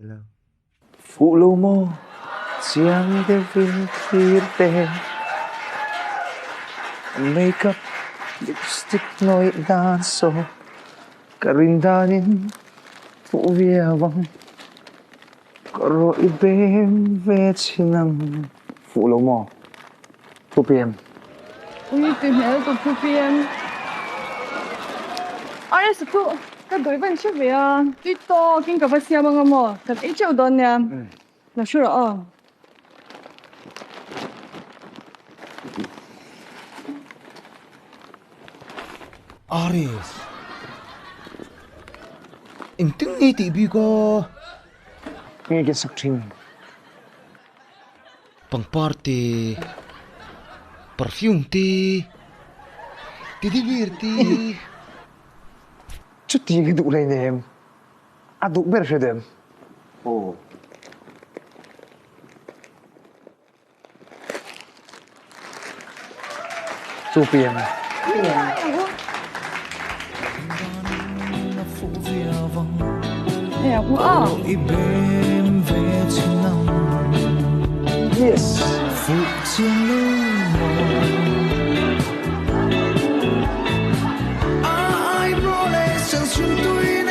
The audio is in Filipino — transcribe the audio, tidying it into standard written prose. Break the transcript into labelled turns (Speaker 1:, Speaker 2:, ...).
Speaker 1: Hello. Follow mo siyang devilirte. Makeup, lipstick, no'y danso. Karindanin, puviawang. Karo ibem vetsinang. Follow mo. 2 p.m.
Speaker 2: Uy, tinhel to 2 p.m. RSA, ka doi ban siya ba? Dito, king ka pa siya mga mo. Kat ichaw doon niya. Na sure, oh.
Speaker 3: Aris. Inting ATV ko.
Speaker 1: Ngigit sa kring.
Speaker 3: Pang-party. Perfume ti. Tidivirti.
Speaker 1: Chuti giduk lay nem. Aduk ber siya dem. Oo. Two p.m.
Speaker 2: Eh, ako, oh.
Speaker 1: Yes.
Speaker 3: Ai rô lê sân xuyên tui